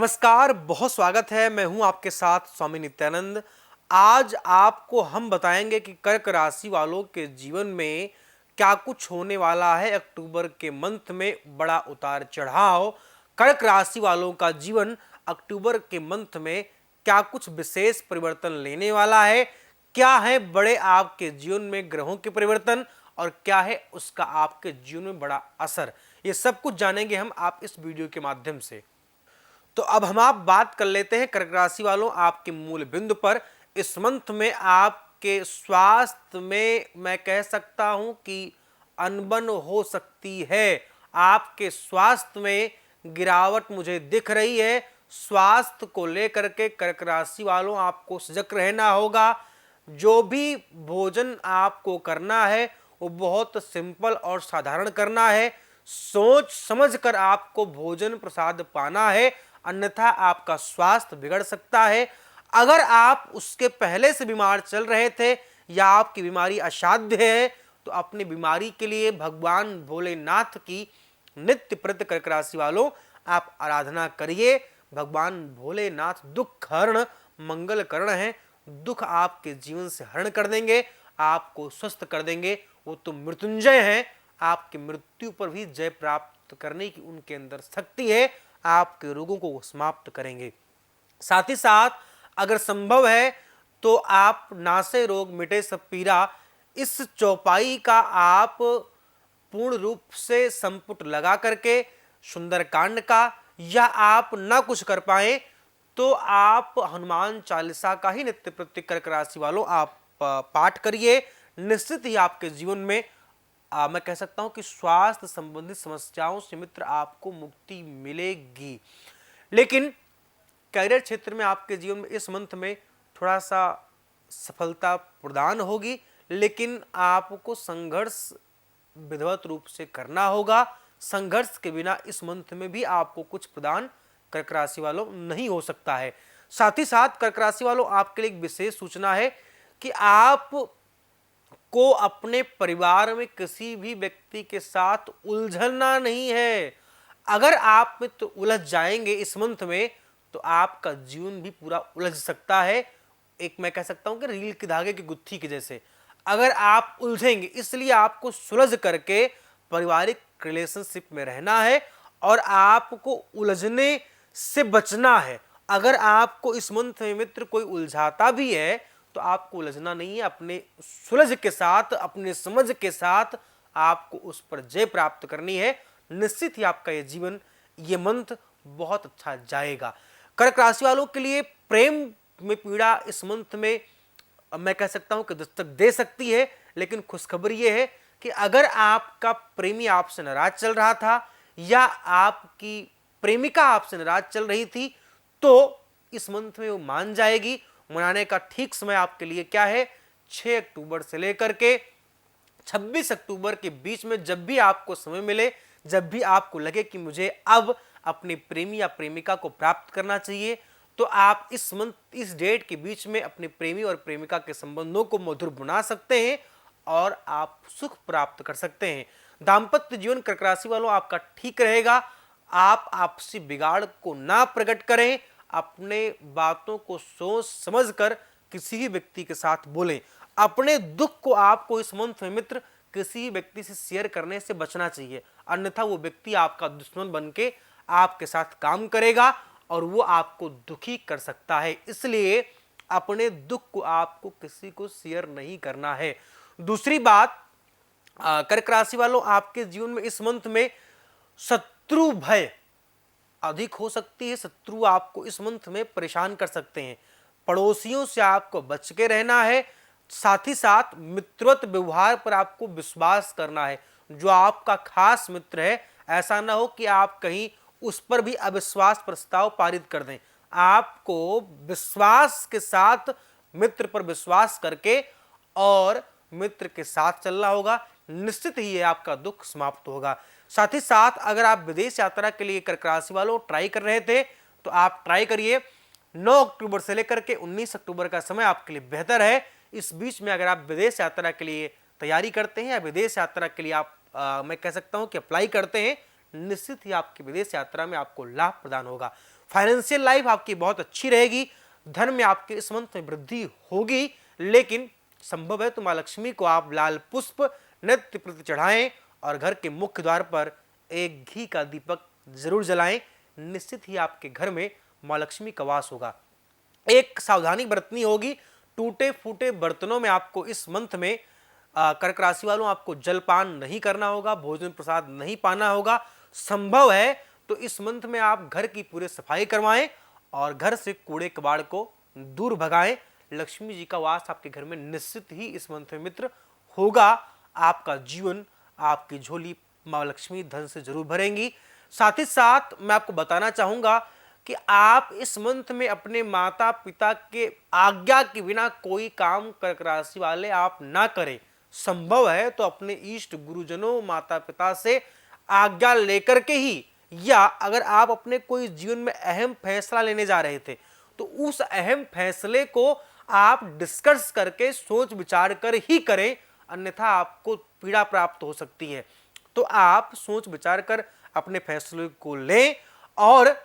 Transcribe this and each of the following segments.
नमस्कार, बहुत स्वागत है। मैं हूं आपके साथ स्वामी नित्यानंद। आज आपको हम बताएंगे कि कर्क राशि वालों के जीवन में क्या कुछ होने वाला है। अक्टूबर के मंथ में बड़ा उतार चढ़ाव। कर्क राशि वालों का जीवन अक्टूबर के मंथ में क्या कुछ विशेष परिवर्तन लेने वाला है, क्या है बड़े आपके जीवन में ग्रहों के परिवर्तन और क्या है उसका आपके जीवन में बड़ा असर, ये सब कुछ जानेंगे हम आप इस वीडियो के माध्यम से। तो अब हम आप बात कर लेते हैं कर्क राशि वालों आपके मूल बिंदु पर। इस मंथ में आपके स्वास्थ्य में मैं कह सकता हूं कि अनबन हो सकती है। आपके स्वास्थ्य में गिरावट मुझे दिख रही है। स्वास्थ्य को लेकर के कर्क राशि वालों आपको सजग रहना होगा। जो भी भोजन आपको करना है वो बहुत सिंपल और साधारण करना है। सोच समझ कर आपको भोजन प्रसाद पाना है, अन्यथा आपका स्वास्थ्य बिगड़ सकता है। अगर आप उसके पहले से बीमार चल रहे थे या आपकी बीमारी असाध्य है तो अपनी बीमारी के लिए भगवान भोलेनाथ की नित्य प्रति कर्क राशि वालों आप आराधना करिए। भगवान भोलेनाथ दुख हरण मंगल करण है। दुख आपके जीवन से हरण कर देंगे, आपको स्वस्थ कर देंगे। वो तो मृत्युंजय हैं, आपकी मृत्यु पर भी जय प्राप्त करने की उनके अंदर शक्ति है। आपके रोगों को समाप्त करेंगे। साथ ही साथ अगर संभव है तो आप नासे रोग मिटे सब पीरा, इस चौपाई का आप पूर्ण रूप से संपुट लगा करके सुंदरकांड का, या आप ना कुछ कर पाए तो आप हनुमान चालीसा का ही नित्य प्रति कर्क राशि वालों आप पाठ करिए। निश्चित ही आपके जीवन में मैं कह सकता हूं कि स्वास्थ्य संबंधित समस्याओं से मित्र आपको मुक्ति मिलेगी। लेकिन करियर क्षेत्र में आपके जीवन में इस मंथ में थोड़ा सा सफलता प्रदान होगी, लेकिन आपको संघर्ष विधिवत रूप से करना होगा। संघर्ष के बिना इस मंथ में भी आपको कुछ प्रदान कर्क राशि वालों नहीं हो सकता है। साथ ही साथ कर्क राशि वालों आपके लिए एक विशेष सूचना है कि आप को अपने परिवार में किसी भी व्यक्ति के साथ उलझना नहीं है। अगर आप मित्र उलझ जाएंगे इस मंथ में तो आपका जीवन भी पूरा उलझ सकता है। एक मैं कह सकता हूं कि रील के धागे की गुत्थी के जैसे अगर आप उलझेंगे, इसलिए आपको सुलझ करके पारिवारिक रिलेशनशिप में रहना है और आपको उलझने से बचना है। अगर आपको इस मंथ में मित्र कोई उलझाता भी है तो आपको उलझना नहीं है। अपने सुलझ के साथ, अपने समझ के साथ आपको उस पर जय प्राप्त करनी है। निश्चित ही आपका ये जीवन, ये मंथ बहुत अच्छा जाएगा। कर्क राशि वालों के लिए प्रेम में पीड़ा इस मंथ में मैं कह सकता हूं कि दस्तक दे सकती है, लेकिन खुशखबरी ये है कि अगर आपका प्रेमी आपसे नाराज चल रहा था या आपकी प्रेमिका आपसे नाराज चल रही थी तो इस मंथ में वो मान जाएगी। मनाने का ठीक समय आपके लिए क्या है, 6 अक्टूबर से लेकर के 26 अक्टूबर के बीच में जब भी आपको समय मिले, जब भी आपको लगे कि मुझे अब अपने प्रेमी या प्रेमिका को प्राप्त करना चाहिए, तो आप इस मंथ इस डेट के बीच में अपने प्रेमी और प्रेमिका के संबंधों को मधुर बना सकते हैं और आप सुख प्राप्त कर सकते हैं। दाम्पत्य जीवन कर्क राशि वालों आपका ठीक रहेगा। आप आपसी बिगाड़ को ना प्रकट करें। अपने बातों को सोच समझकर किसी भी व्यक्ति के साथ बोलें। अपने दुख को आपको इस मंथ में मित्र किसी व्यक्ति से शेयर करने से बचना चाहिए, अन्यथा वो व्यक्ति आपका दुश्मन बनके आपके साथ काम करेगा और वो आपको दुखी कर सकता है। इसलिए अपने दुख को आपको किसी को शेयर नहीं करना है। दूसरी बात, कर्क राशि वालों आपके जीवन में इस मंथ में शत्रु भय अधिक हो सकती है। शत्रु आपको इस मंथ में परेशान कर सकते हैं। पड़ोसियों से आपको बच के रहना है। साथ ही साथ मित्रवत व्यवहार पर आपको विश्वास करना है। जो आपका खास मित्र है, ऐसा ना हो कि आप कहीं उस पर भी अविश्वास प्रस्ताव पारित कर दें। आपको विश्वास के साथ मित्र पर विश्वास करके और मित्र के साथ चलना होगा। निश्चित ही आपका दुख समाप्त होगा। साथ ही साथ अगर आप विदेश यात्रा के लिए कर्क राशि वालों ट्राई कर रहे थे तो आप ट्राई करिए। 9 अक्टूबर से लेकर के 19 अक्टूबर का समय आपके लिए बेहतर है। इस बीच में अगर आप विदेश यात्रा के लिए तैयारी करते हैं या विदेश यात्रा के लिए आप मैं कह सकता हूं कि अप्लाई करते हैं, निश्चित ही आपकी विदेश यात्रा में आपको लाभ प्रदान होगा। फाइनेंशियल लाइफ आपकी बहुत अच्छी रहेगी, धन में आपके इस मंथ में वृद्धि होगी, लेकिन संभव है तो मां लक्ष्मी को आप लाल पुष्प नित्य प्रति चढ़ाएं और घर के मुख्य द्वार पर एक घी का दीपक जरूर जलाएं। निश्चित ही आपके घर में मां लक्ष्मी का वास होगा। एक सावधानी बरतनी होगी, टूटे फूटे बर्तनों में आपको इस मंथ में कर्क राशि वालों आपको जलपान नहीं करना होगा, भोजन प्रसाद नहीं पाना होगा। संभव है तो इस मंथ में आप घर की पूरी सफाई करवाएं और घर से कूड़े कबाड़ को दूर भगाएं। लक्ष्मी जी का वास आपके घर में निश्चित ही इस मंथ में मित्र होगा। आपका जीवन, आपकी झोली मां लक्ष्मी धन से जरूर भरेंगी। साथ ही साथ मैं आपको बताना चाहूंगा कि आप इस मंथ में अपने माता पिता के आज्ञा के बिना कोई काम कर्क राशि वाले आप ना करें। संभव है तो अपने इष्ट गुरुजनों माता पिता से आज्ञा लेकर के ही, या अगर आप अपने कोई जीवन में अहम फैसला लेने जा रहे थे तो उस अहम फैसले को आप डिस्कस करके सोच विचार कर ही करें, अन्यथा आपको पीड़ा प्राप्त हो सकती है। तो आप सोच विचार कर अपने फैसले को लें और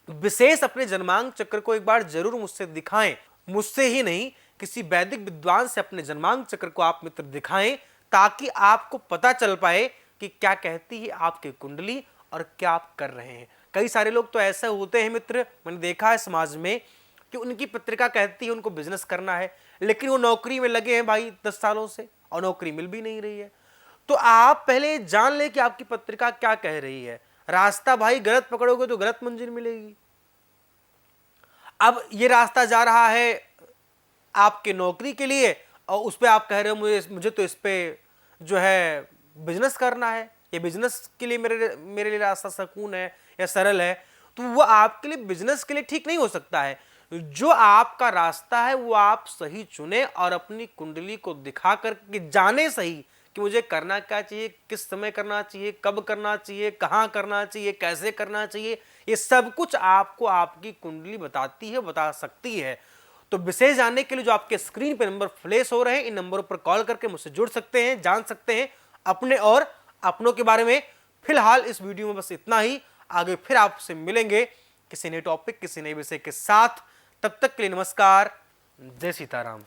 विशेष अपने जन्मांक चक्र को एक बार जरूर मुझसे दिखाएं। मुझसे ही नहीं, किसी वैदिक विद्वान से अपने जन्मांक चक्र को आप मित्र दिखाएं, ताकि आपको पता चल पाए कि क्या कहती है आपकी कुंडली और क्या आप कर रहे हैं। कई सारे लोग तो ऐसे होते हैं मित्र, मैंने देखा है समाज में, कि उनकी पत्रिका कहती है उनको बिजनेस करना है, लेकिन वो नौकरी में लगे हैं भाई 10 सालों से और नौकरी मिल भी नहीं रही है। तो आप पहले जान ले कि आपकी पत्रिका क्या कह रही है। रास्ता भाई गलत पकड़ोगे तो गलत मंजिल मिलेगी। अब ये रास्ता जा रहा है आपके नौकरी के लिए और उस पे आप कह रहे हो मुझे तो इस पे जो है बिजनेस करना है, ये बिजनेस के लिए मेरे लिए रास्ता सुकून है या सरल है, तो वो आपके लिए बिजनेस के लिए ठीक नहीं हो सकता है। जो आपका रास्ता है वो आप सही चुने और अपनी कुंडली को दिखा कर के जाने सही कि मुझे करना क्या चाहिए, किस समय करना चाहिए, कब करना चाहिए, कहाँ करना चाहिए, कैसे करना चाहिए। ये सब कुछ आपको आपकी कुंडली बताती है, बता सकती है। तो विशेष जानने के लिए जो आपके स्क्रीन पर नंबर फ्लैश हो रहे हैं, इन नंबरों पर कॉल करके मुझसे जुड़ सकते हैं, जान सकते हैं अपने और अपनों के बारे में। फिलहाल इस वीडियो में बस इतना ही। आगे फिर आपसे मिलेंगे किसी नए टॉपिक, किसी नए विषय के साथ। तब तक के लिए नमस्कार, जय सीताराम।